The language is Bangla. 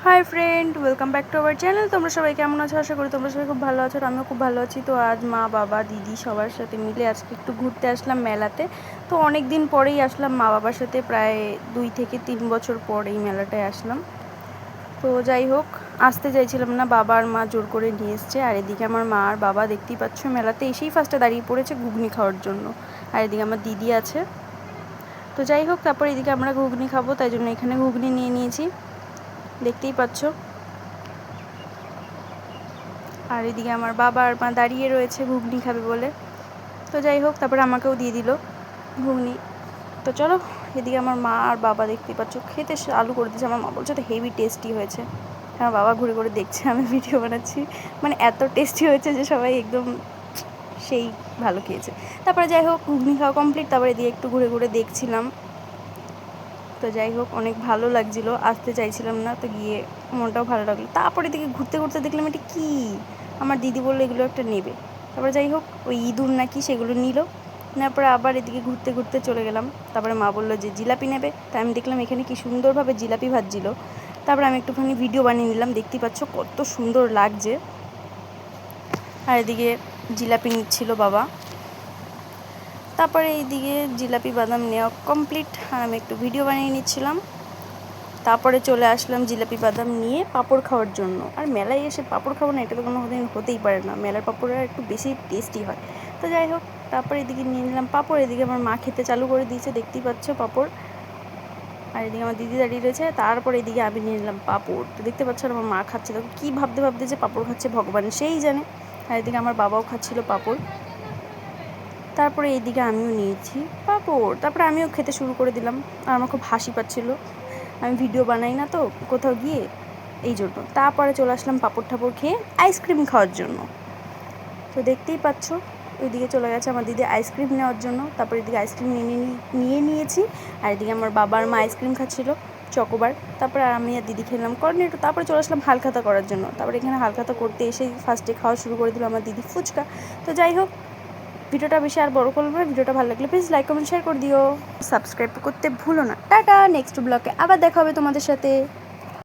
Hi friend, welcome back to our channel. তোমরা সবাই কেমন আছো? আশা করি তোমরা সবাই খুব ভালো আছো, আর আমিও খুব ভালো আছি। তো আজ মা, বাবা, দিদি সবার সাথে মিলে আজকে একটু ঘুরতে আসলাম মেলাতে। তো অনেক দিন পরেই আসলাম মা বাবার সাথে, প্রায় 2 থেকে 3 বছর পর এই মেলাটায় আসলাম। তো যাই হোক, আসতে চাইছিলাম না, বাবা আর মা জোর করে নিয়ে এসছে। আর এদিকে আমার মা আর বাবা দেখতেই পাচ্ছ মেলাতে এসেই ফার্স্টে দাঁড়িয়ে পড়েছে ঘুগনি খাওয়ার জন্য। আর এদিকে আমার দিদি আছে। তো যাই হোক, তারপর এদিকে আমরা ঘুগনি খাবো, তাই জন্য এখানে ঘুগনি নিয়ে নিয়েছি, দেখতেই পাচ্ছ। আর এদিকে আমার বাবা আর মা দাঁড়িয়ে রয়েছে ঘুগনি খাবে বলে। তো যাই হোক, তারপরে আমাকেও দিয়ে দিল ঘুগনি। তো চলো, এদিকে আমার মা আর বাবা দেখতেই পাচ্ছ খেতে আলু করে দিয়েছে। আমার মা বলছে তো হেভি টেস্টি হয়েছে। আমার বাবা ঘুরে ঘুরে দেখছে আমি ভিডিও বানাচ্ছি, মানে এত টেস্টি হয়েছে যে সবাই একদম সেই ভালো খেয়েছে। তারপরে যাই হোক, ঘুগনি খাওয়া কমপ্লিট। তারপরে এদিকে একটু ঘুরে ঘুরে দেখছিলাম। তো যাই হোক, অনেক ভালো লাগছিলো, আসতে চাইছিলাম না, তো গিয়ে মনটাও ভালো লাগলো। তারপরে এদিকে ঘুরতে ঘুরতে দেখলাম এটা কী, আমার দিদি বললো এগুলো একটা নেবে। তারপরে যাই হোক, ওই ইঁদুর নাকি সেগুলো নিল। নেওয়ার পরে আবার এদিকে ঘুরতে ঘুরতে চলে গেলাম। তারপরে মা বললো যে জিলাপি নেবে, তাই আমি দেখলাম এখানে কি সুন্দরভাবে জিলাপি ভাজছিল। তারপরে আমি একটুখানি ভিডিও বানিয়ে নিলাম, দেখতেই পাচ্ছ কত সুন্দর লাগছে। আর এদিকে জিলাপি নিচ্ছিল বাবা। তারপরে এইদিকে জিলাপি বাদাম নেওয়া কমপ্লিট, আর আমি একটু ভিডিও বানিয়ে নিচ্ছিলাম। তারপরে চলে আসলাম জিলাপি বাদাম নিয়ে পাঁপড় খাওয়ার জন্য। আর মেলায় এসে পাঁপড় খাবো না, এটা তো কোনো দিন হতেই পারে না, মেলার পাঁপড়টা একটু বেশি টেস্টি হয়। তো যাই হোক, তারপরে এদিকে নিয়ে নিলাম পাঁপড়। এদিকে আমার মা খেতে চালু করে দিয়েছে, দেখতেই পাচ্ছ পাঁপড়। আর এদিকে আমার দিদি দাঁড়িয়ে রয়েছে। তারপরে এদিকে আমি নিয়ে নিলাম পাঁপড়। তো দেখতে পাচ্ছ আমার মা খাচ্ছে, দেখো কী ভাবতে ভাবতে যে পাঁপড় খাচ্ছে ভগবান সেই জানে। আর এদিকে আমার বাবাও খাচ্ছিল পাঁপড়। তারপরে এইদিকে আমিও নিয়েছি পাঁপড়, তারপরে আমিও খেতে শুরু করে দিলাম। আর আমার খুব হাসি পাচ্ছিলো, আমি ভিডিও বানাই না তো কোথাও গিয়ে, এই জন্য। তারপরে চলে আসলাম পাঁপড় ঠাপড় খেয়ে আইসক্রিম খাওয়ার জন্য। তো দেখতেই পাচ্ছ ওইদিকে চলে গেছে আমার দিদি আইসক্রিম নেওয়ার জন্য। তারপরে এদিকে আইসক্রিম নিয়ে নিয়েছি। আর এদিকে আমার বাবা আর মা আইসক্রিম খাচ্ছিলো চকোবার। তারপরে আমি আর দিদি খেলাম কর্নেটো। তারপরে চলে আসলাম হালখাতা করার জন্য। তারপরে এখানে হালখাতা করতে এসেই ফার্স্টে খাওয়া শুরু করে দিল আমার দিদি ফুচকা। তো যাই হোক, ভিডিওটা বেশি আর বড় করবো না। ভিডিওটা ভালো লাগলে প্লিজ লাইক কমেন্ট শেয়ার করে দিও, সাবস্ক্রাইব করতে ভুলো না। টাটা, নেক্সট ব্লগে আবার দেখা হবে তোমাদের সাথে।